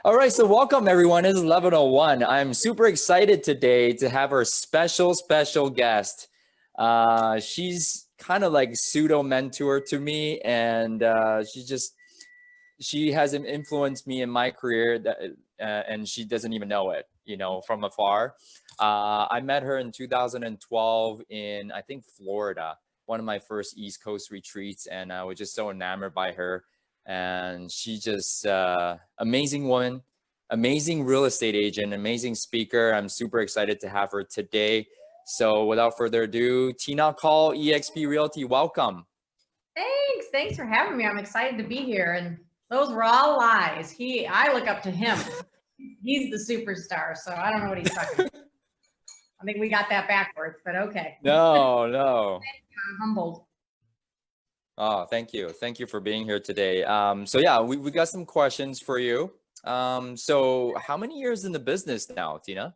All right, so welcome everyone. This is 1101. I'm super excited today to have our special guest. She's kind of like pseudo mentor to me, and she has influenced me in my career and she doesn't even know it, from afar. I met her in 2012 in, I think, Florida, one of my first East Coast retreats, and I was just so enamored by her. And she just amazing woman, amazing real estate agent, amazing speaker. I'm super excited to have her today. So without further ado, Tina Caul, eXp Realty, welcome. Thanks for having me. I'm excited to be here. And those were all lies. I look up to him. He's the superstar, so I don't know what he's talking about. I think we got that backwards, but okay. No. I'm humbled. Oh, thank you. Thank you for being here today. So yeah, we got some questions for you. So how many years in the business now, Tina?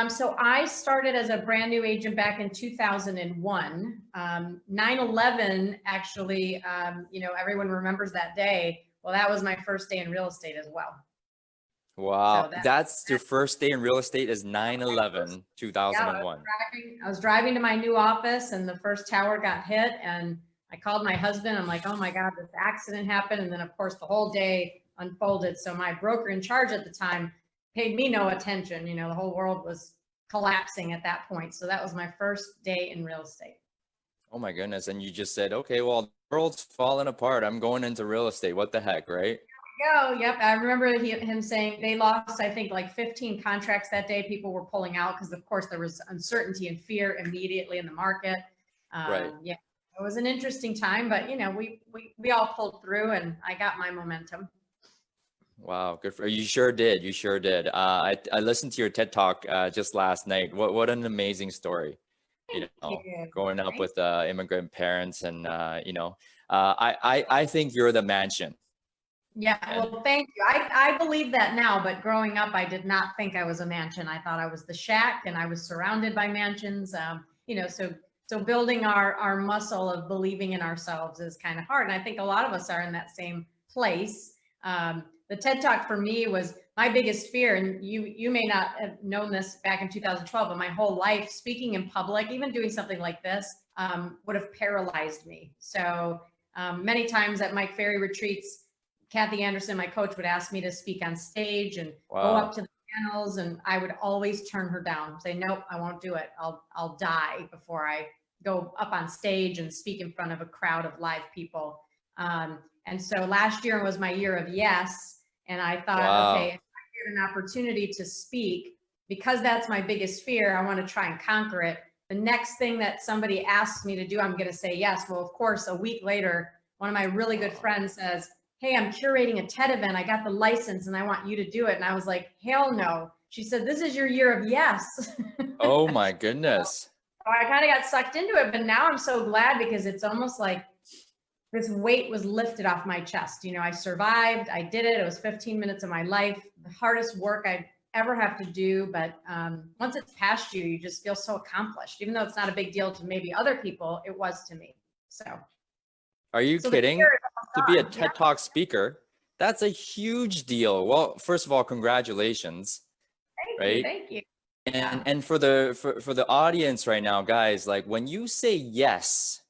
So I started as a brand new agent back in 2001. 9/11, actually, everyone remembers that day. Well, that was my first day in real estate as well. Wow, so that's your first day in real estate is 9/11, 2001. Yeah, I was driving to my new office and the first tower got hit, and I called my husband. I'm like, oh my God, this accident happened. And then of course the whole day unfolded. So my broker in charge at the time paid me no attention. The whole world was collapsing at that point. So that was my first day in real estate. Oh my goodness. And you just said, okay, well, the world's falling apart. I'm going into real estate. What the heck, right? Go. Yep. I remember him saying they lost, I think, like 15 contracts that day. People were pulling out because, of course, there was uncertainty and fear immediately in the market. Right. Yeah, it was an interesting time, but we all pulled through, and I got my momentum. Wow, good for you. You sure did. You sure did. I listened to your TED Talk just last night. What an amazing story. Growing up with immigrant parents, and I think you're the mansion. Yeah, well, thank you. I believe that now, but growing up, I did not think I was a mansion. I thought I was the shack, and I was surrounded by mansions. So building our muscle of believing in ourselves is kind of hard. And I think a lot of us are in that same place. The TED Talk for me was my biggest fear, and you may not have known this back in 2012, but my whole life speaking in public, even doing something like this, would have paralyzed me. So many times at Mike Ferry retreats, Kathy Anderson, my coach, would ask me to speak on stage and go up to the panels, and I would always turn her down, say, nope, I won't do it. I'll die before I go up on stage and speak in front of a crowd of live people. And so last year was my year of yes. And I thought, okay, if I get an opportunity to speak, because that's my biggest fear, I want to try and conquer it. The next thing that somebody asks me to do, I'm going to say yes. Well, of course, a week later, one of my really good friends says, hey, I'm curating a TED event. I got the license and I want you to do it. And I was like, hell no. She said, this is your year of yes. Oh my goodness. So I kind of got sucked into it, but now I'm so glad because it's almost like this weight was lifted off my chest. I survived, I did it. It was 15 minutes of my life, the hardest work I'd ever have to do. But once it's past you, you just feel so accomplished, even though it's not a big deal to maybe other people, it was to me. So. Are you kidding? To be a TED Talk speaker, that's a huge deal. Well, first of all, congratulations. Thank you. And for the audience right now, guys, like when you say yes,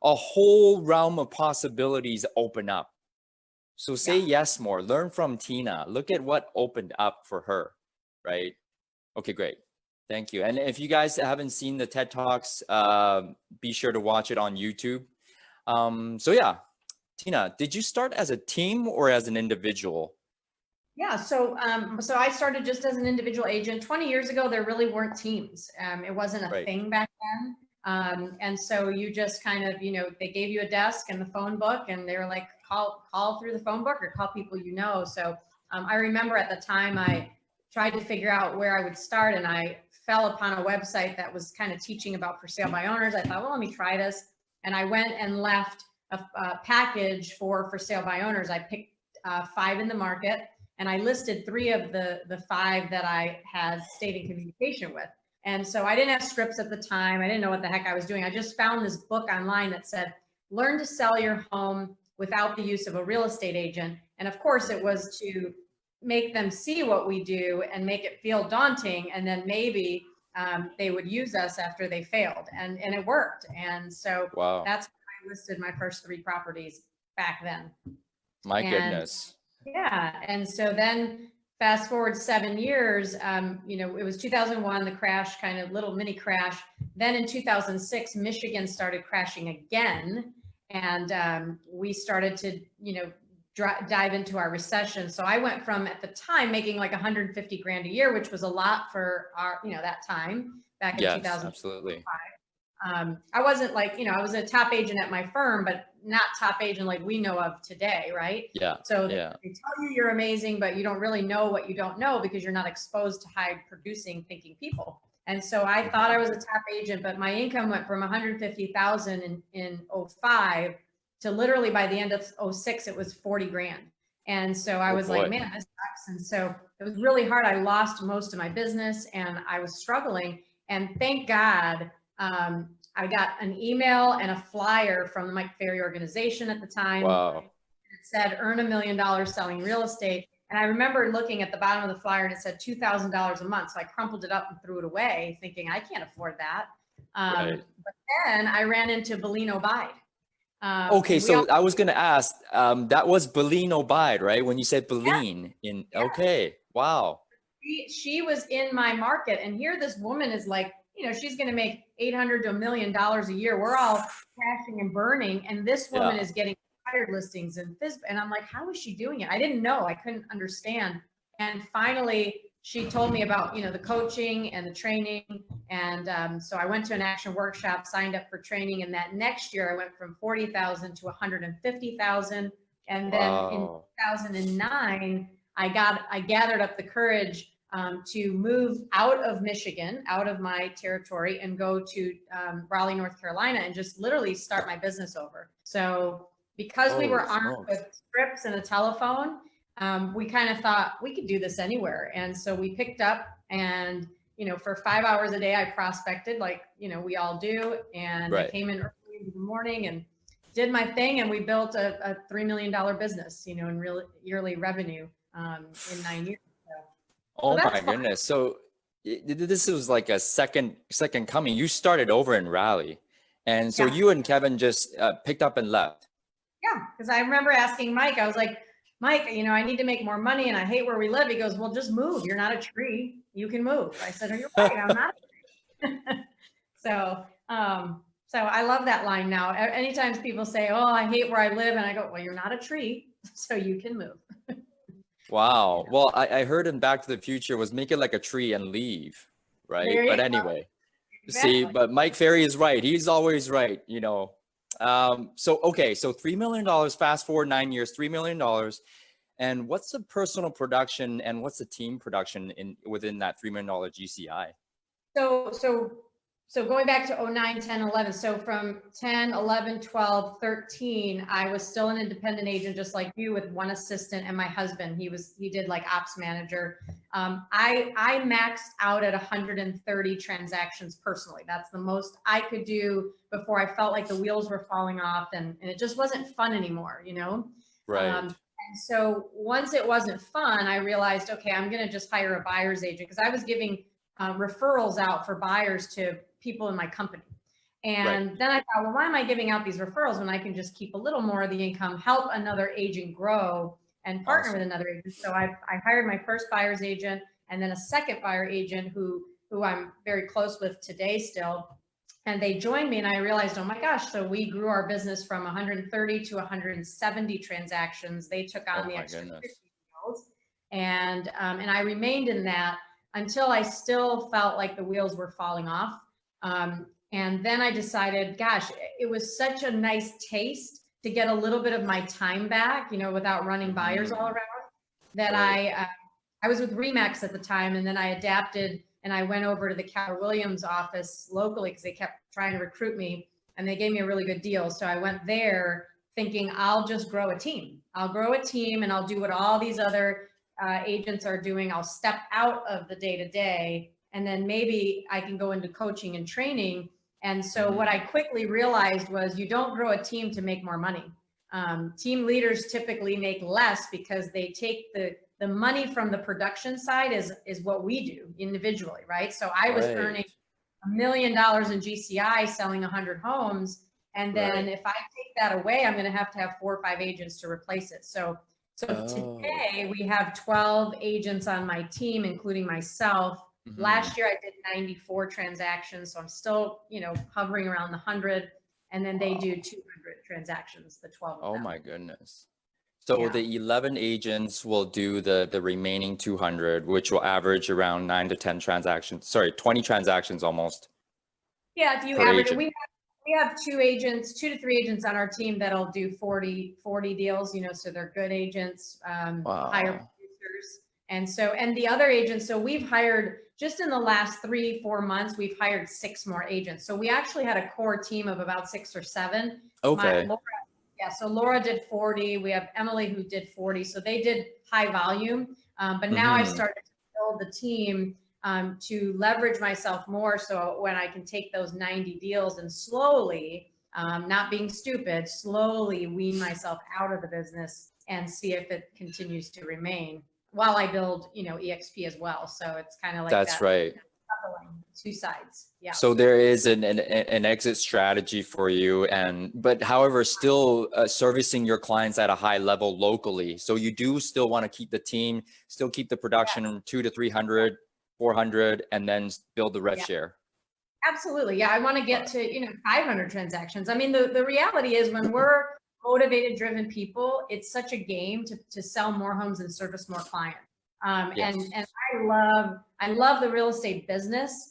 a whole realm of possibilities open up. So say yes more. Learn from Tina. Look at what opened up for her, right? Okay, great. Thank you. And if you guys haven't seen the TED Talks, be sure to watch it on YouTube. So yeah, Tina, did you start as a team or as an individual? Yeah, so I started just as an individual agent. 20 years ago, there really weren't teams. It wasn't a thing back then. And so you just kind of, they gave you a desk and the phone book, and they were like, call through the phone book or call people you know. So I remember at the time I tried to figure out where I would start, and I fell upon a website that was kind of teaching about for sale by owners. I thought, well, let me try this. And I went and left a package for sale by owners. I picked 5 in the market, and I listed 3 of the 5 that I had stayed in communication with. And so I didn't have scripts at the time. I didn't know what the heck I was doing. I just found this book online that said, learn to sell your home without the use of a real estate agent. And of course it was to make them see what we do and make it feel daunting, and then maybe they would use us after they failed, and it worked. And so Wow. that's how I listed my first 3 properties back then. My And goodness. yeah, and so then fast forward 7 years, you know, it was 2001, the crash, kind of little mini crash. Then in 2006, Michigan started crashing again, and we started to, you know, dive into our recession. So I went from, at the time, making like 150 grand a year, which was a lot for our, you know, that time back in Yes, 2005. absolutely. I wasn't like, you know, I was a top agent at my firm, but not top agent like we know of today, right? Yeah. So Yeah. they tell you you're amazing, but you don't really know what you don't know because you're not exposed to high producing thinking people. And so I thought I was a top agent, but my income went from 150,000 in 05 to literally by the end of 06, it was 40 grand. And so I Oh was like, boy. man, this sucks. And so it was really hard. I lost most of my business and I was struggling. And thank God, I got an email and a flyer from the Mike Ferry organization at the time. Wow. It said, earn $1 million selling real estate. And I remember looking at the bottom of the flyer and it said $2,000 a month. So I crumpled it up and threw it away thinking I can't afford that. Right. But then I ran into Belino Bide. Okay, so I was gonna ask, that was Belino Bide, right? When you said Beline in, Yeah. okay, wow. She was in my market, and here this woman is like, you know, she's going to make $800 to $1 million a year. We're all crashing and burning, and this woman Yeah. is getting hired listings and and I'm like, how is she doing it? I didn't know. I couldn't understand. And finally, she told me about, you know, the coaching and the training. And so I went to an action workshop, signed up for training, and that next year I went from 40,000 to 150,000. And then in 2009, I gathered up the courage to move out of Michigan, out of my territory, and go to Raleigh, North Carolina, and just literally start my business over. So because we were Holy armed smokes. with scripts and a telephone, we kind of thought we could do this anywhere. And so we picked up, and, you know, for 5 hours a day, I prospected like, you know, we all do. And I came in early in the morning and did my thing. And we built a $3 million business, you know, in real yearly revenue in 9 years. Oh So my goodness. So this was like a second coming. You started over in Raleigh. And so Yeah. you and Kevin just picked up and left. Yeah, because I remember asking Mike, I was like, Mike, you know, I need to make more money and I hate where we live. He goes, well, just move. You're not a tree. You can move. I said, oh, you're right. I'm not a tree. So I love that line now. Anytime people say, oh, I hate where I live. And I go, well, you're not a tree, so you can move. Wow. Well, I heard in Back to the Future was make it like a tree and leave, right? There you But go. anyway, Exactly. see, but Mike Ferry is right. He's always right, you know. So okay, so $3 million, fast forward 9 years, $3 million. And what's the personal production and what's the team production within that $3 million GCI? So going back to 09, 10, 11. So from 10, 11, 12, 13, I was still an independent agent, just like you, with one assistant and my husband. He did like ops manager. I maxed out at 130 transactions personally. That's the most I could do before I felt like the wheels were falling off and it just wasn't fun anymore, you know? Right. And so once it wasn't fun, I realized, okay, I'm going to just hire a buyer's agent, because I was giving referrals out for buyers to people in my company. And then I thought, well, why am I giving out these referrals when I can just keep a little more of the income, help another agent grow and partner with another agent? So I hired my first buyer's agent and then a second buyer agent who I'm very close with today still. And they joined me and I realized, oh my gosh, so we grew our business from 130 to 170 transactions. They took on the extra 50 deals. And I remained in that until I still felt like the wheels were falling off. And then I decided, gosh, it was such a nice taste to get a little bit of my time back, you know, without running buyers all around, that I was with Remax at the time. And then I adapted and I went over to the Keller Williams office locally because they kept trying to recruit me and they gave me a really good deal. So I went there thinking I'll just grow a team. I'll grow a team and I'll do what all these other agents are doing. I'll step out of the day-to-day and then maybe I can go into coaching and training. And so what I quickly realized was you don't grow a team to make more money. Team leaders typically make less because they take the the money from the production side is what we do individually, right? So I was earning $1 million in GCI selling 100 homes. And then if I take that away, I'm going to have 4 or 5 agents to replace it. So today we have 12 agents on my team, including myself. Last year I did 94 transactions. So I'm still, hovering around the 100. And then they do 200 transactions, the 12 of them. Oh my goodness. So the 11 agents will do the remaining 200, which will average around 9 to 10 transactions. Sorry, 20 transactions almost. Yeah, if you average it, we have 2 to 3 agents on our team that'll do 40 deals, so they're good agents, higher producers. And the other agents, so we've hired just in the last 3-4 months, we've hired 6 more agents. So we actually had a core team of about 6 or 7. Okay. So Laura did 40. We have Emily who did 40. So they did high volume. But now I've started to build the team to leverage myself more. So when I can take those 90 deals and slowly, not being stupid, slowly wean myself out of the business and see if it continues to remain while I build, EXP as well. So it's kind of like that's right. 2 sides. Yeah. So there is an exit strategy for you, but however, still servicing your clients at a high level locally. So you do still want to keep the team, still keep the production 200 to 300, 400, and then build the rev share. Absolutely. Yeah. I want to get to, 500 transactions. I mean, the reality is when we're motivated, driven people, it's such a game to sell more homes and service more clients. And I love the real estate business.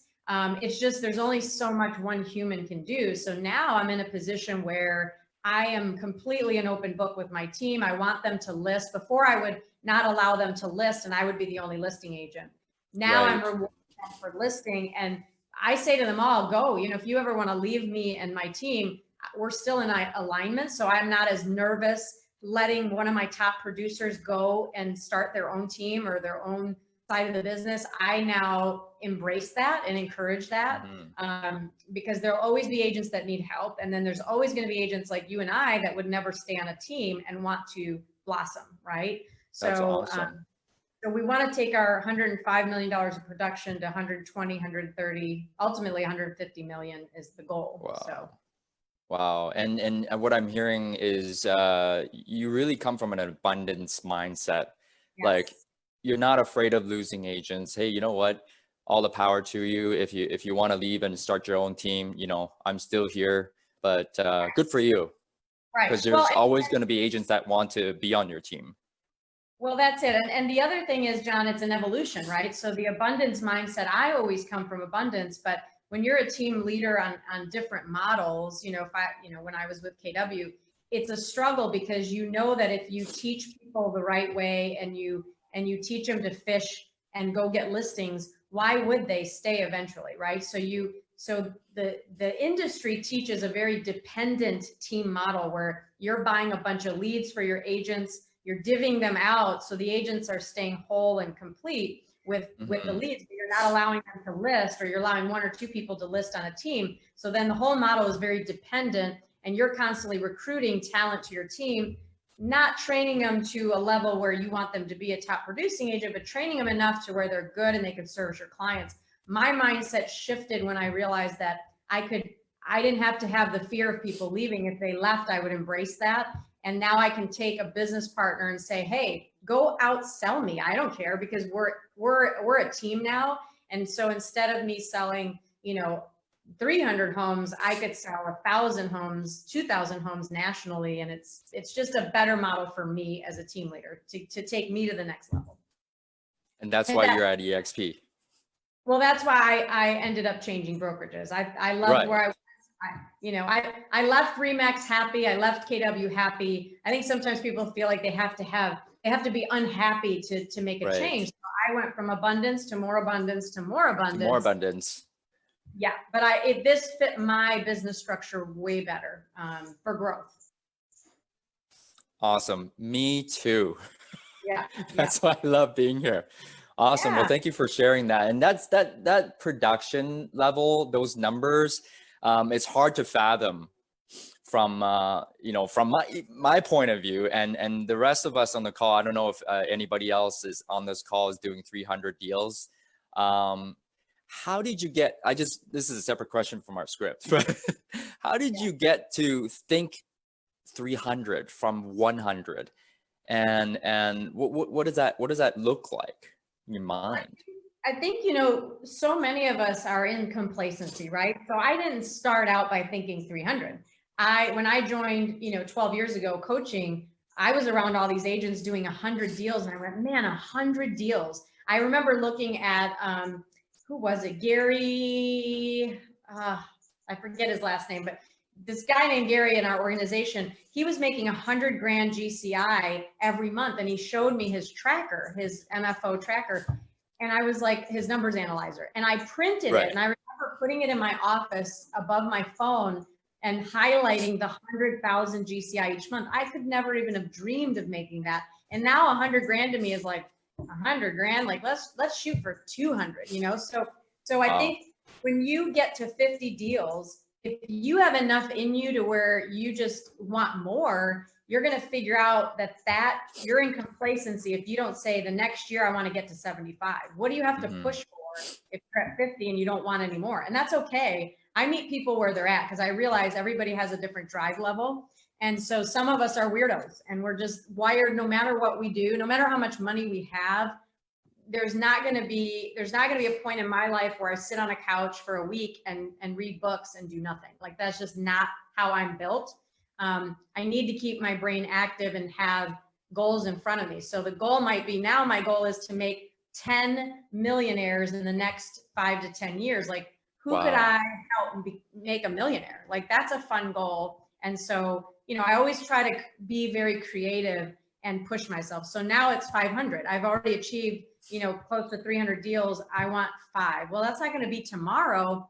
It's just, there's only so much one human can do. So now I'm in a position where I am completely an open book with my team. I want them to list. Before I would not allow them to list and I would be the only listing agent. Now I'm rewarding them for listing. And I say to them all, go, if you ever want to leave me and my team, we're still in alignment. So I'm not as nervous letting one of my top producers go and start their own team or their own side of the business. I now embrace that and encourage that because there'll always be agents that need help. And then there's always going to be agents like you and I that would never stay on a team and want to blossom, right? That's awesome. So we want to take our $105 million of production to 120, 130, ultimately 150 million is the goal. Wow. So. Wow. And what I'm hearing is you really come from an abundance mindset. Yes. Like you're not afraid of losing agents. Hey, you know what? All the power to you. If you want to leave and start your own team, I'm still here, but good for you. Right. Because there's always going to be agents that want to be on your team. Well, that's it. And the other thing is, John, it's an evolution, right? So the abundance mindset, I always come from abundance, but when you're a team leader on different models, when I was with KW, it's a struggle because you know that if you teach people the right way and you teach them to fish and go get listings, why would they stay eventually, right? So the industry teaches a very dependent team model where you're buying a bunch of leads for your agents, you're divvying them out so the agents are staying whole and complete with the leads, but you're not allowing them to list, or you're allowing 1 or 2 people to list on a team. So then the whole model is very dependent and you're constantly recruiting talent to your team, not training them to a level where you want them to be a top producing agent, but training them enough to where they're good and they can service your clients. My mindset shifted when I realized that I didn't have to have the fear of people leaving. If they left, I would embrace that. And now I can take a business partner and say, hey, go outsell me. I don't care, because we're a team now. And so instead of me selling, 300 homes, I could sell 1,000 homes, 2,000 homes nationally. And it's just a better model for me as a team leader to take me to the next level. And that's why you're at EXP. Well, that's why I ended up changing brokerages. I loved where I was. I left Remax happy. I left KW happy. I think sometimes people feel like they have to be unhappy to make a change. So I went from abundance to more abundance to more abundance. To more abundance. Yeah, but this fit my business structure way better for growth. Awesome. Me too. Yeah. That's why I love being here. Awesome. Well, thank you for sharing that. And that's that production level, those numbers, it's hard to fathom from from my point of view, and the rest of us on the call, I don't know if anybody else is on this call is doing 300 deals. How did you get, this is a separate question from our script, but how did you get to think 300 from 100? And what does that look like in your mind? I think, so many of us are in complacency, right? So I didn't start out by thinking 300. When I joined, 12 years ago coaching, I was around all these agents doing 100 deals, and I went, man, 100 deals. I remember looking at, who was it? Gary, I forget his last name, but this guy named Gary in our organization, he was making 100 grand GCI every month. And he showed me his tracker, his MFO tracker. And I was like, his numbers analyzer. And I printed it. And I remember putting it in my office above my phone and highlighting the 100,000 GCI each month. I could never even have dreamed of making that. And now 100 grand to me is like 100 grand. Like, let's shoot for 200, So I think when you get to 50 deals, if you have enough in you to where you just want more, you're going to figure out that you're in complacency if you don't say the next year I want to get to 75. What do you have to push for if you're at 50 and you don't want any more? And that's okay. I meet people where they're at because I realize everybody has a different drive level. And so some of us are weirdos and we're just wired, no matter what we do, no matter how much money we have, there's not going to be a point in my life where I sit on a couch for a week and read books and do nothing. Like, that's just not how I'm built. I need to keep my brain active and have goals in front of me. So the goal might be, now my goal is to make 10 millionaires in the next 5 to 10 years. Like, who could I help and make a millionaire? Like, that's a fun goal. And so, I always try to be very creative and push myself. So now it's 500. I've already achieved, close to 300 deals. I want 5. Well, that's not going to be tomorrow,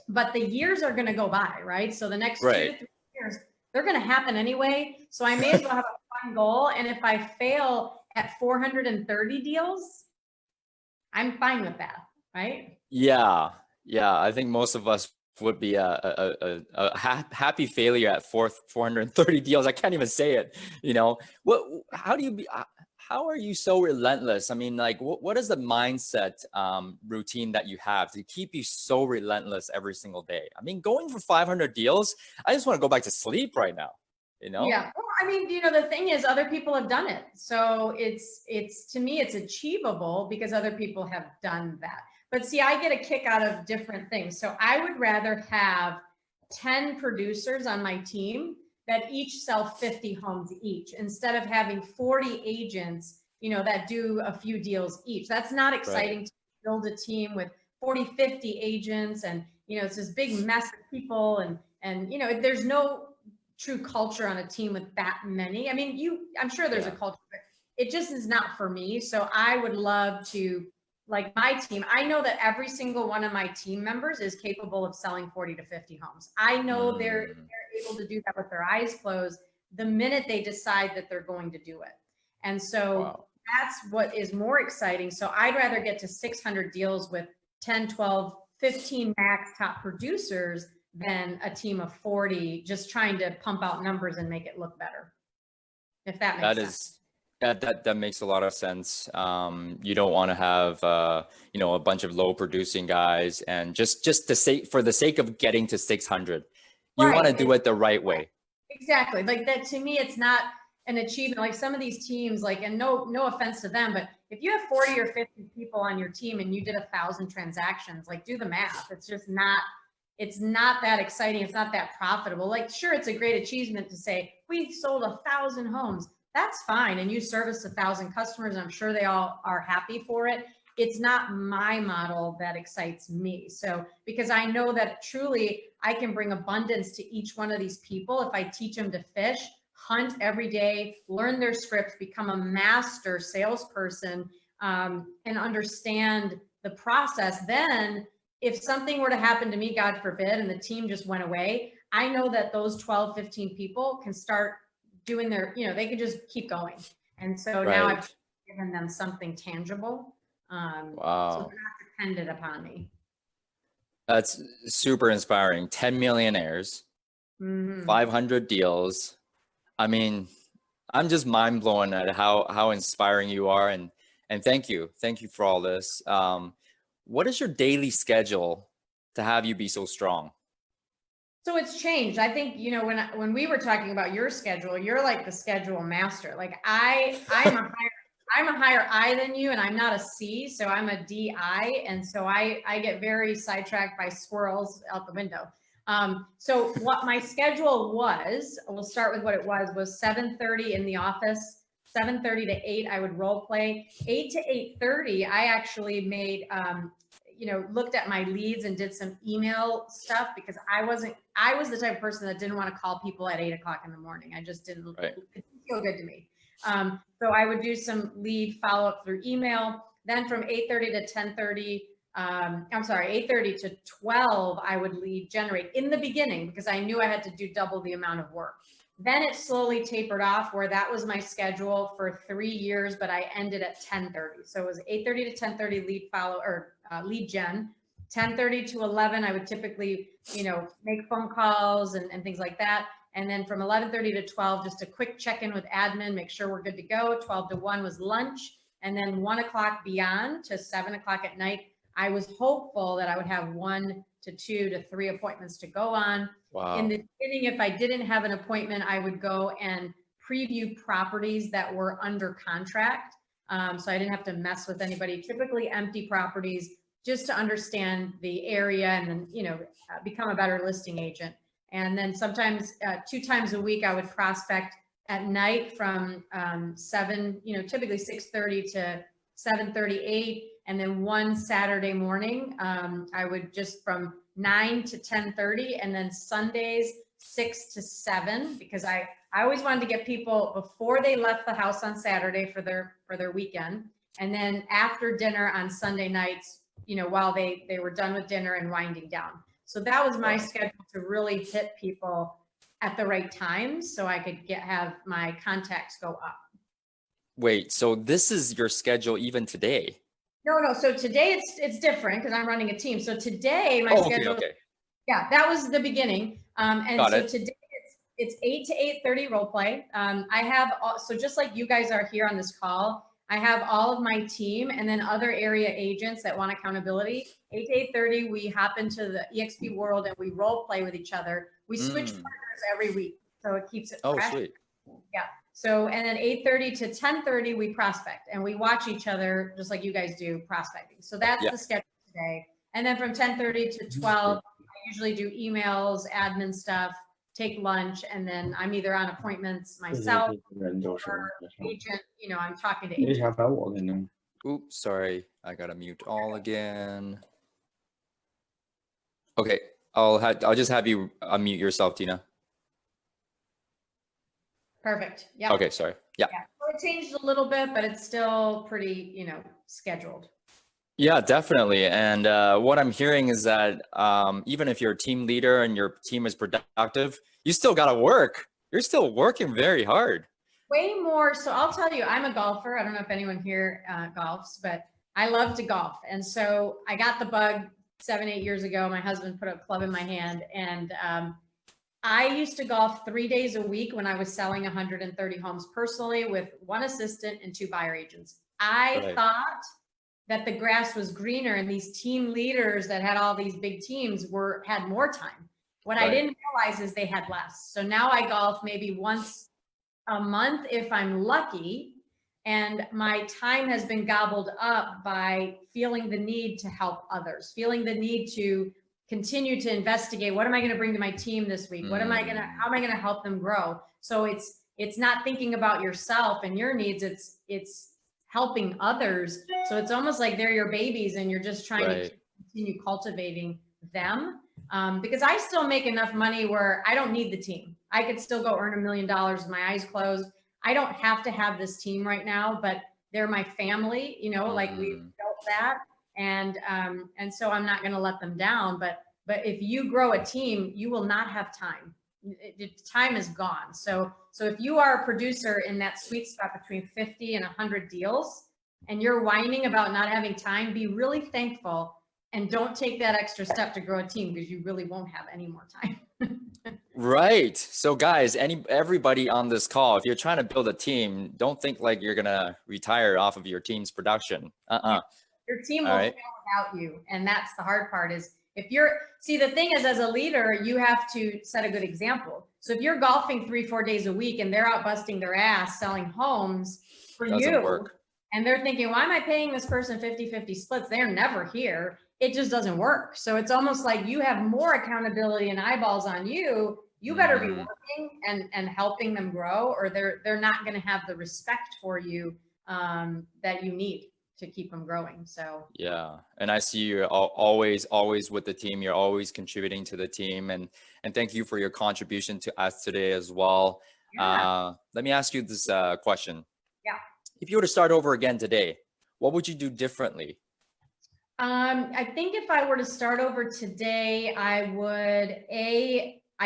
but the years are going to go by, right? So the next 2 to 3 years, they're going to happen anyway. So I may as well have a fun goal. And if I fail at 430 deals, I'm fine with that, right? Yeah. I think most of us would be a happy failure at 430 deals. I can't even say it. How are you so relentless? I mean, like, what is the mindset routine that you have to keep you so relentless every single day? I mean, going for 500 deals, I just want to go back to sleep right now. Yeah. Well, I mean, the thing is, other people have done it. So it's to me, it's achievable because other people have done that. But see, I get a kick out of different things. So I would rather have 10 producers on my team that each sell 50 homes each, instead of having 40 agents, that do a few deals each. That's not exciting to build a team with 40, 50 agents. And, it's this big mess of people. And there's no true culture on a team with that many. I mean, I'm sure there's a culture, but it just is not for me. So I would love to, like, my team, I know that every single one of my team members is capable of selling 40 to 50 homes. I know they're able to do that with their eyes closed the minute they decide that they're going to do it. And so that's what is more exciting. So I'd rather get to 600 deals with 10, 12, 15 max top producers than a team of 40 just trying to pump out numbers and make it look better. If that makes sense. That makes a lot of sense. You don't want to have a bunch of low producing guys, and just for the sake of getting to 600, you want to do it the right way. Exactly. Like that, to me, it's not an achievement. Like some of these teams, like, and no offense to them, but if you have 40 or 50 people on your team and you did 1,000 transactions, like, do the math. It's just not. It's not that exciting. It's not that profitable. Like, sure, it's a great achievement to say we sold 1,000 homes. That's fine. And you service 1,000 customers. I'm sure they all are happy for it. It's not my model that excites me. So, because I know that truly I can bring abundance to each one of these people if I teach them to fish, hunt every day, learn their scripts, become a master salesperson, and understand the process. Then if something were to happen to me, God forbid, and the team just went away, I know that those 12, 15 people can start doing their, they can just keep going. And so now I've given them something tangible. So they're not dependent upon me. That's super inspiring. 10 millionaires Mhm. 500 deals. I mean, I'm just mind blown at how inspiring you are, and thank you for all this. What is your daily schedule to have you be so strong? So it's changed. I think, you know, when we were talking about your schedule, you're like the schedule master. Like I'm a higher I than you, and I'm not a C, so I'm a DI, and so I get very sidetracked by squirrels out the window. So what my schedule was, we'll start with what it was 7:30 in the office, 7:30 to 8 I would role play. 8 to 8:30 I actually made you know, looked at my leads and did some email stuff because I was the type of person that didn't want to call people at 8 o'clock in the morning. I just didn't, Right. it didn't feel good to me. So I would do some lead follow up through email. Then from 8:30 to 10:30, I'm sorry, 8:30 to 12, I would lead generate in the beginning because I knew I had to do double the amount of work. Then it slowly tapered off where that was my schedule for 3 years, but I ended at 10:30. So it was 8:30 to 10:30 lead follow or lead gen. 10:30 to 11, I would typically, you know, make phone calls and things like that. And then from 11:30 to 12, just a quick check-in with admin, make sure we're good to go. 12 to 1 was lunch. And then 1 o'clock beyond to 7 o'clock at night, I was hopeful that I would have 1 to 2 to 3 appointments to go on. Wow. In the beginning, if I didn't have an appointment, I would go and preview properties that were under contract. So I didn't have to mess with anybody, typically empty properties, just to understand the area and then, you know, become a better listing agent. And then sometimes 2 times a week, I would prospect at night from 7, you know, typically 6:30 to 7:38. And then one Saturday morning, I would just from 9 to 10:30, and then Sundays 6 to 7, because I always wanted to get people before they left the house on Saturday for their weekend, and then after dinner on Sunday nights, you know, while they were done with dinner and winding down. So that was my schedule to really hit people at the right times so I could have my contacts go up. Wait, so this is your schedule even today? No. So today it's different because I'm running a team. So today my schedule, Okay. yeah, that was the beginning. And Got so it. today it's 8 to 8:30 role play. I have so just like you guys are here on this call, I have all of my team and then other area agents that want accountability. 8 to 8:30, we hop into the EXP world and we role play with each other. We switch partners every week, so it keeps it fresh. Sweet. Yeah. So, and then 8:30 to 10:30, we prospect and we watch each other just like you guys do prospecting. So that's the schedule today. And then from 10:30 to 12, I usually do emails, admin stuff, take lunch, and then I'm either on appointments myself or agent, you know, I'm talking to agents. Oops, sorry. I gotta mute all again. Okay, I'll just have you unmute yourself, Tina. Perfect. Yeah. Okay, sorry. Yeah. So it changed a little bit, but it's still pretty, you know, scheduled. Yeah, definitely. And what I'm hearing is that even if you're a team leader and your team is productive, you still gotta work. You're still working very hard. Way more. So I'll tell you, I'm a golfer. I don't know if anyone here golfs, but I love to golf. And so I got the bug 7, 8 years ago. My husband put a club in my hand, and I used to golf 3 days a week when I was selling 130 homes personally with 1 assistant and 2 buyer agents. I thought that the grass was greener and these team leaders that had all these big teams had more time. What I didn't realize is they had less. So now I golf maybe once a month if I'm lucky, and my time has been gobbled up by feeling the need to help others, feeling the need to continue to investigate, what am I going to bring to my team this week? How am I going to help them grow? So it's not thinking about yourself and your needs, it's helping others. So it's almost like they're your babies and you're just trying to continue cultivating them. Because I still make enough money where I don't need the team. I could still go earn $1 million with my eyes closed. I don't have to have this team right now, but they're my family, you know, like we've built that. And so I'm not going to let them down. But if you grow a team, you will not have time. Time is gone. So if you are a producer in that sweet spot between 50 and 100 deals, and you're whining about not having time, be really thankful and don't take that extra step to grow a team because you really won't have any more time. Right. So guys, everybody on this call, if you're trying to build a team, don't think like you're gonna retire off of your team's production. Your team All will right. fail without you. And that's the hard part is if you're, see, the thing is, as a leader, you have to set a good example. So if you're golfing 3-4 days a week and they're out busting their ass selling homes for Doesn't you, work. and they're thinking, why am I paying this person 50-50 splits? They're never here. It just doesn't work. So it's almost like you have more accountability and eyeballs on you. You better be working and helping them grow, or they're not going to have the respect for you that you need to keep them growing. So Yeah, and I see you're always with the team. You're always contributing to the team, and thank you for your contribution to us today as well. yeah, Let me ask you this question. yeah. If you were to start over again today, what would you do differently? I think if I were to start over today, I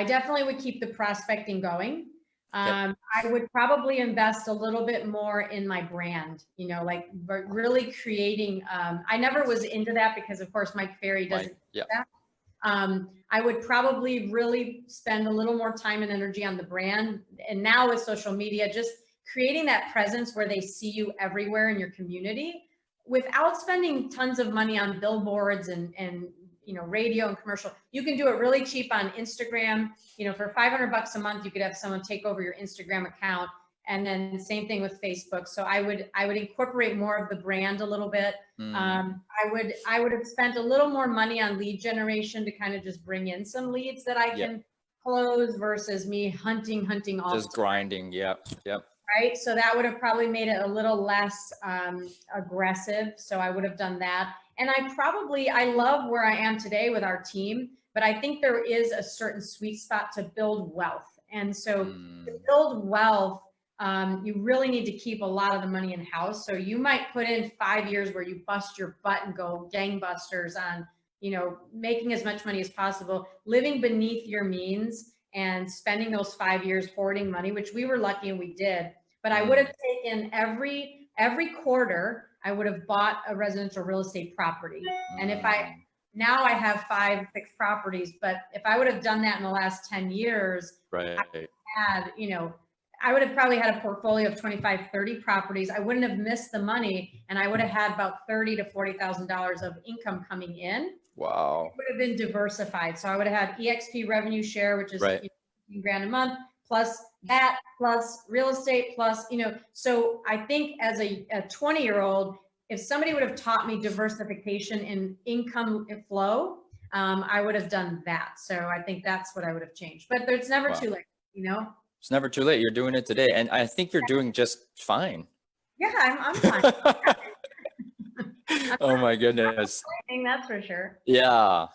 definitely would keep the prospecting going. Okay. I would probably invest a little bit more in my brand, like really creating, I never was into that because of course Mike Ferry doesn't do Yeah. that. I would probably really spend a little more time and energy on the brand. And now with social media, just creating that presence where they see you everywhere in your community without spending tons of money on billboards and radio and commercial. You can do it really cheap on Instagram. For $500 a month, you could have someone take over your Instagram account. And then same thing with Facebook. So I would incorporate more of the brand a little bit. I would have spent a little more money on lead generation to kind of just bring in some leads that I can close versus me hunting all just grinding. Yep. Right. So that would have probably made it a little less aggressive. So I would have done that. And I love where I am today with our team, but I think there is a certain sweet spot to build wealth. And so to build wealth, you really need to keep a lot of the money in house. So you might put in 5 years where you bust your butt and go gangbusters on, making as much money as possible, living beneath your means and spending those 5 years hoarding money, which we were lucky and we did. But I would have taken every quarter, I would have bought a residential real estate property. And now I have 5-6 properties, but if I would have done that in the last 10 years, Right. I would have probably had a portfolio of 25-30 properties. I wouldn't have missed the money, and I would have had about $30,000 to $40,000 of income coming in. Wow. It would have been diversified. So I would have had EXP revenue share, which is Right. $15,000 a month, plus that, plus real estate, plus, so I think as a 20-year-old, if somebody would have taught me diversification in income flow, I would have done that. So I think that's what I would have changed. But it's never too late, It's never too late. You're doing it today, and I think you're doing just fine. Yeah, I'm fine. Oh my goodness. That's for sure. Yeah.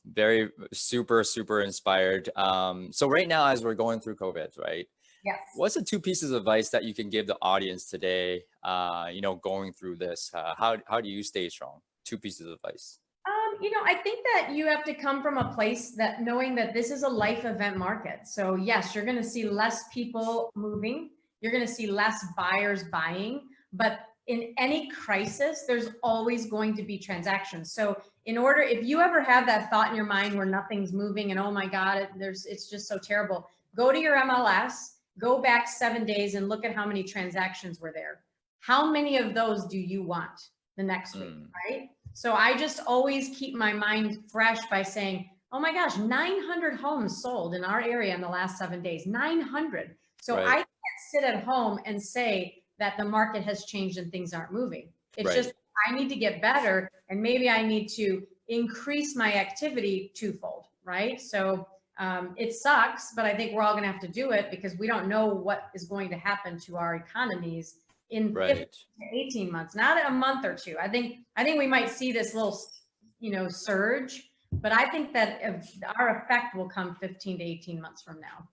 Very super inspired. So right now, as we're going through COVID, right? Yes. What's the 2 pieces of advice that you can give the audience today, going through this? How do you stay strong? 2 pieces of advice. I think that you have to come from a place that knowing that this is a life event market. So yes, you're going to see less people moving. You're going to see less buyers buying, but in any crisis, there's always going to be transactions. So if you ever have that thought in your mind where nothing's moving and, oh my God, it's just so terrible, go to your MLS, go back 7 days and look at how many transactions were there. How many of those do you want the next week, right? So I just always keep my mind fresh by saying, oh my gosh, 900 homes sold in our area in the last 7 days, 900. So I can't sit at home and say that the market has changed and things aren't moving. It's just, I need to get better and maybe I need to increase my activity twofold, right? So it sucks, but I think we're all gonna have to do it because we don't know what is going to happen to our economies in 15 to 18 months, not a month or 2. I think we might see this little, surge, but I think that our effect will come 15 to 18 months from now.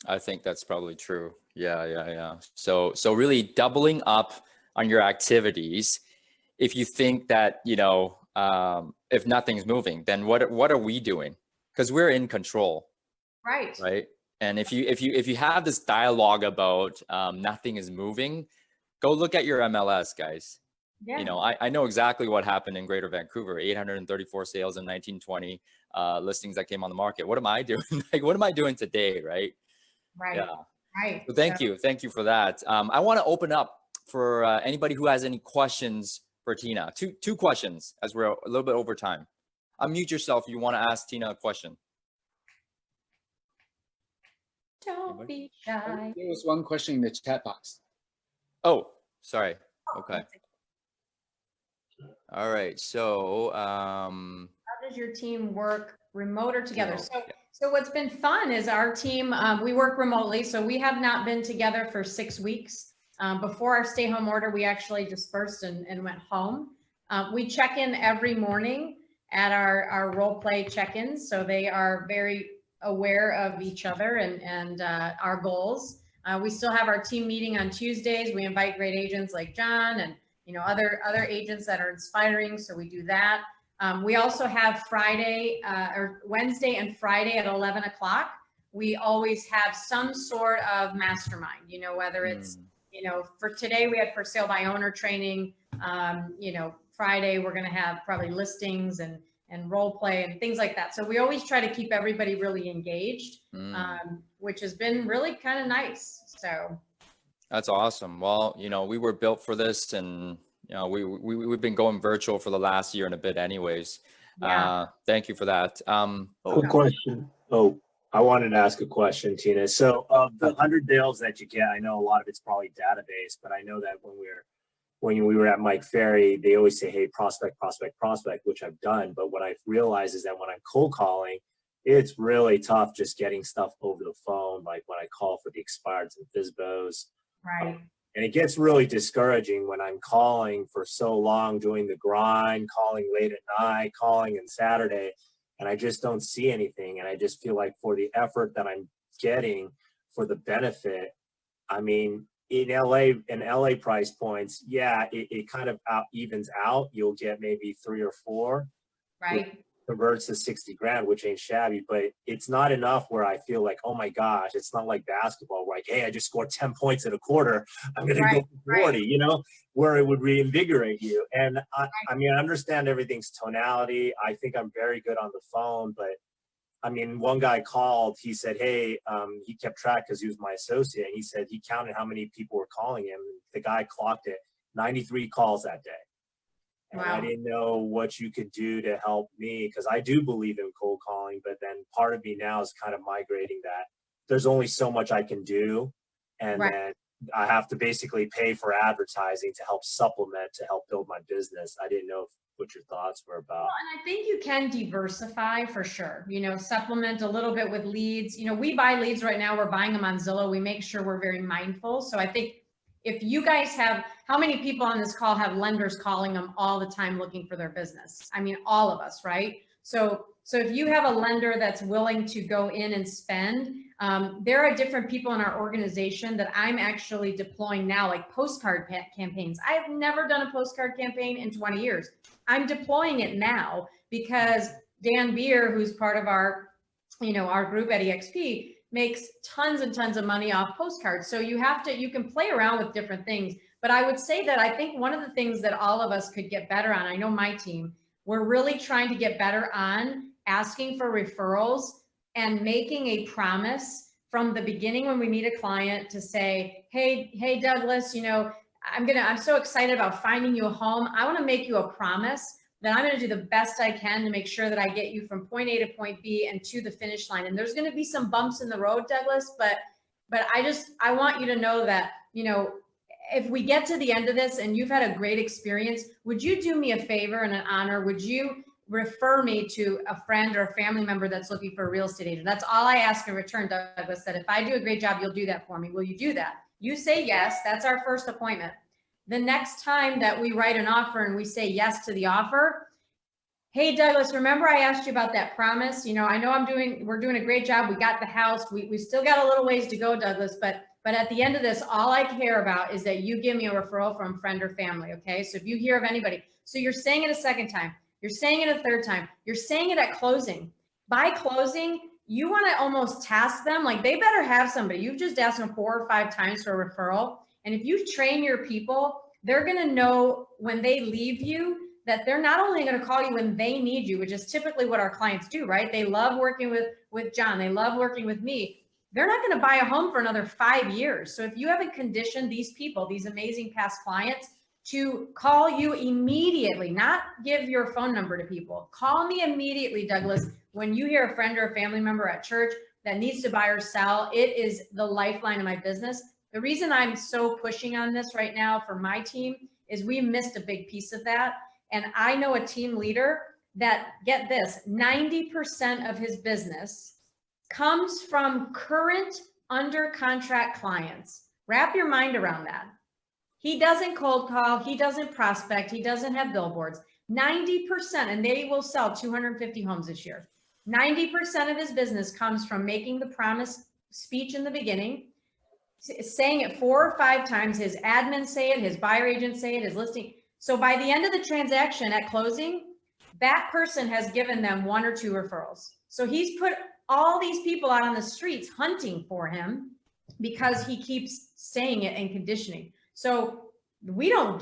I think that's probably true. Yeah. So really doubling up on your activities. If you think that, if nothing's moving, then what are we doing? Because we're in control. Right. And if you have this dialogue about nothing is moving, go look at your MLS, guys. You Yeah. know, I know exactly what happened in Greater Vancouver, 834 sales in 1920, listings that came on the market. What am I doing? Like, what am I doing today? Right. Yeah. Right. Right. So So, thank you for that. I want to open up for anybody who has any questions for Tina. Two questions as we're a little bit over time. Unmute yourself if you want to ask Tina a question. don't Anybody? be shy. There was one question in the chat box. Oh, sorry. Oh, Okay. that's it. All right. So, How does your team work remote or together? Remote, So, yeah. so what's been fun is our team, we work remotely. So we have not been together for 6 weeks. Before our stay home order, we actually dispersed and went home. We check in every morning at our role play check-ins. So they are very aware of each other and our goals. We still have our team meeting on Tuesdays. We invite great agents like John and other agents that are inspiring. So we do that. We also have Friday or Wednesday and Friday at 11 o'clock. We always have some sort of mastermind, whether it's, for today we had for sale by owner training. Friday we're going to have probably listings and role play and things like that. So we always try to keep everybody really engaged, which has been really kind of nice. So that's awesome. Well, we were built for this, and we've been going virtual for the last year and a bit anyways. yeah. Thank you for that. Quick question. Oh, I wanted to ask a question, Tina. So of the 100 deals that you get, I know a lot of it's probably database, but I know that when we were at Mike Ferry, they always say, hey, prospect, prospect, prospect, which I've done. But what I've realized is that when I'm cold calling, it's really tough just getting stuff over the phone, like when I call for the expireds and FISBOs. Right. And it gets really discouraging when I'm calling for so long, doing the grind, calling late at night, calling on Saturday, and I just don't see anything. And I just feel like for the effort that I'm getting, for the benefit, I mean, in LA price points, yeah, it kind of evens out. You'll get maybe 3 or 4. Right. Converts to 60 grand, which ain't shabby, but it's not enough where I feel like, oh my gosh, it's not like basketball where like, hey, I just scored 10 points in a quarter, I'm gonna go for 40, where it would reinvigorate you. And I mean, I understand everything's tonality. I think I'm very good on the phone, but I mean, one guy called, he said, hey, he kept track because he was my associate. And he said he counted how many people were calling him. The guy clocked it, 93 calls that day. And I didn't know what you could do to help me, because I do believe in cold calling, but then part of me now is kind of migrating that there's only so much I can do. And then I have to basically pay for advertising to help supplement, to help build my business. I didn't know what your thoughts were about. Well, and I think you can diversify for sure, supplement a little bit with leads. We buy leads right now. We're buying them on Zillow. We make sure we're very mindful. So I think if you guys have, how many people on this call have lenders calling them all the time looking for their business? I mean, all of us, right? So if you have a lender that's willing to go in and spend, there are different people in our organization that I'm actually deploying now, like postcard campaigns. I have never done a postcard campaign in 20 years. I'm deploying it now because Dan Beer, who's part of our group at EXP, makes tons and tons of money off postcards. So you can play around with different things. But I would say that I think one of the things that all of us could get better on, I know my team, we're really trying to get better on asking for referrals and making a promise from the beginning when we meet a client to say, hey, Douglas, I'm so excited about finding you a home. I want to make you a promise that I'm going to do the best I can to make sure that I get you from point A to point B and to the finish line. And there's going to be some bumps in the road, Douglas, but I want you to know that, if we get to the end of this and you've had a great experience, would you do me a favor and an honor? Would you refer me to a friend or a family member that's looking for a real estate agent? That's all I ask in return. Douglas said, if I do a great job, you'll do that for me. Will you do that? You say yes. That's our first appointment. The next time that we write an offer and we say yes to the offer, hey, Douglas, remember I asked you about that promise? I know we're doing a great job. We got the house. We still got a little ways to go, Douglas, but at the end of this, all I care about is that you give me a referral from friend or family. Okay. So if you hear of anybody, so you're saying it a second time, you're saying it a third time, you're saying it at closing. By closing, you want to almost task them, like they better have somebody. You've just asked them 4 or 5 times for a referral. And if you train your people they're going to know when they leave you that they're not only going to call you when they need you, which is typically what our clients do, right? They love working with John. They love working with me. They're not going to buy a home for another 5 years. So if you haven't conditioned these people, these amazing past clients, to call you immediately, not give your phone number to people. Call me immediately, Douglas, when you hear a friend or a family member at church that needs to buy or sell. It is the lifeline of my business. The reason I'm so pushing on this right now for my team is we missed a big piece of that. And I know a team leader that, get this, 90% of his business comes from current under contract clients. Wrap your mind around that. He doesn't cold call, he doesn't prospect, he doesn't have billboards. 90%, and they will sell 250 homes this year. 90% of his business comes from making the promise speech in the beginning, saying it 4 or 5 times, his admins say it, his buyer agents say it, his listing. So by the end of the transaction at closing, that person has given them 1 or 2 referrals. So he's put all these people out on the streets hunting for him because he keeps saying it and conditioning. So we didn't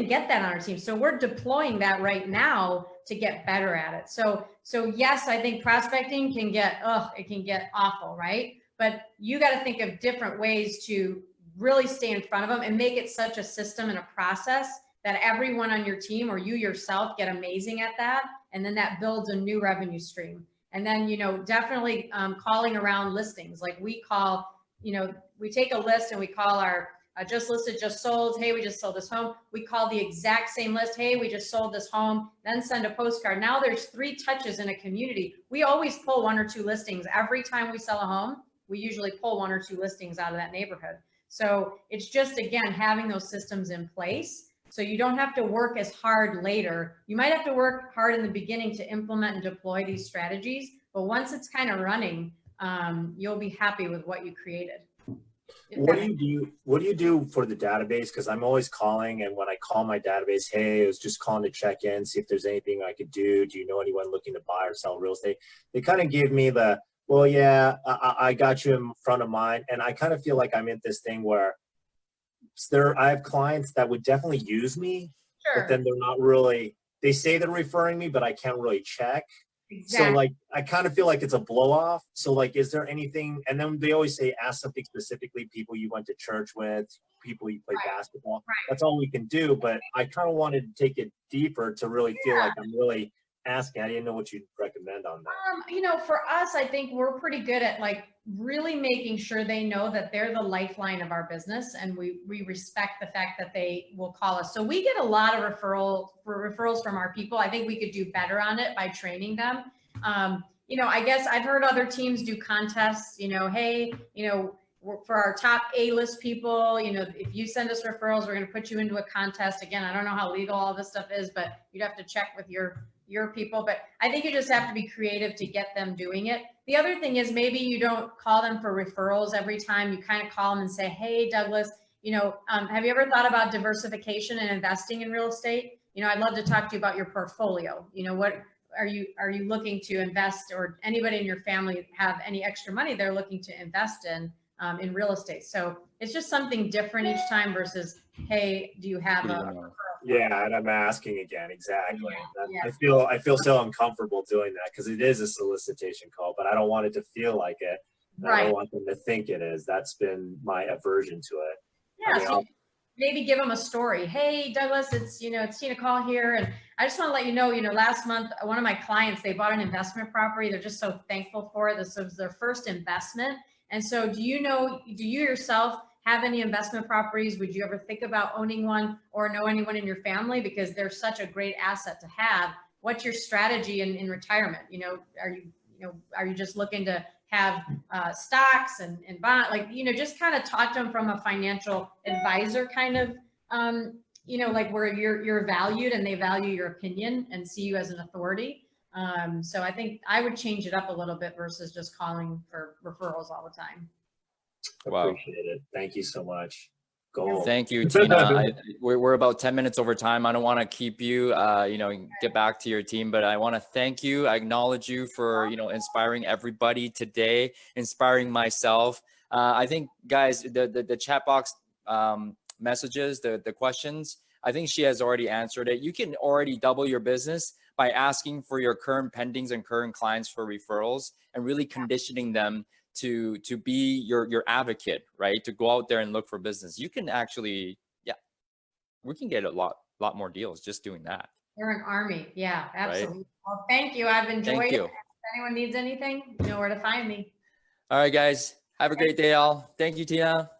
get that on our team. So we're deploying that right now to get better at it. So yes, I think prospecting can get, it can get awful, right? But you got to think of different ways to really stay in front of them and make it such a system and a process that everyone on your team or you yourself get amazing at that. And then that builds a new revenue stream. And then, definitely calling around listings. Like we call, we take a list and we call our just listed, just sold. Hey, we just sold this home. We call the exact same list. Hey, we just sold this home. Then send a postcard. Now there's 3 touches in a community. We always pull 1 or 2 listings. Every time we sell a home, we usually pull 1 or 2 listings out of that neighborhood. So it's just, again, having those systems in place so you don't have to work as hard later. You might have to work hard in the beginning to implement and deploy these strategies, but once it's kind of running, you'll be happy with what you created. What do you do for the database? Because I'm always calling, and when I call my database, hey, I was just calling to check in, see if there's anything I could do. Do you know anyone looking to buy or sell real estate? They kind of give me the, well, yeah, I got you in front of mine. And I kind of feel like I'm in this thing where I have clients that would definitely use me, Sure. but then they're not really, they say they're referring me, but I can't really check. Exactly. So like, I kind of feel like it's a blow off. So like, is there anything, and then they always say, ask something specifically, people you went to church with, people you play basketball. Right. That's all we can do. But I kind of wanted to take it deeper to really feel like I'm really asking. I didn't know what you'd recommend on that. For us, I think we're pretty good at like really making sure they know that they're the lifeline of our business, and we respect the fact that they will call us. So we get a lot of referrals from our people. I think we could do better on it by training them. I guess I've heard other teams do contests, hey, for our top A-list people, if you send us referrals, we're going to put you into a contest. Again, I don't know how legal all this stuff is, but you'd have to check with your people. But I think you just have to be creative to get them doing it. The other thing is maybe you don't call them for referrals every time. You kind of call them and say, hey, Douglas, have you ever thought about diversification and investing in real estate? I'd love to talk to you about your portfolio. What are you looking to invest, or anybody in your family have any extra money they're looking to invest in real estate? So it's just something different each time versus, hey, do you have a referral? Yeah, and I'm asking again, exactly. Yeah. I feel so uncomfortable doing that because it is a solicitation call, but I don't want it to feel like it. Right. I don't want them to think it is. That's been my aversion to it. Yeah. So maybe give them a story. Hey, Douglas, it's Tina Caul here, and I just want to let you know, last month one of my clients, they bought an investment property. They're just so thankful for it. This was their first investment. And so do you yourself have any investment properties? Would you ever think about owning one, or know anyone in your family? Because they're such a great asset to have. What's your strategy in retirement? Are you just looking to have stocks and bond, just kind of talk to them from a financial advisor kind of, like where you're valued and they value your opinion and see you as an authority. So I think I would change it up a little bit versus just calling for referrals all the time. Wow. Appreciate it. Thank you so much. Go. Thank you, Tina. We're about 10 minutes over time. I don't want to keep you, get back to your team, but I want to thank you. I acknowledge you for, inspiring everybody today, inspiring myself. I think, guys, the chat box messages, the questions, I think she has already answered it. You can already double your business by asking for your current pendings and current clients for referrals and really conditioning them to be your advocate, right? To go out there and look for business. You can actually, yeah, we can get a lot more deals just doing that. You're an army. Yeah, Right? absolutely. Well, thank you. I've enjoyed Thank it. you. If anyone needs anything, you know where to find me. All right, guys. Have a great day, all. Thank you, Tina.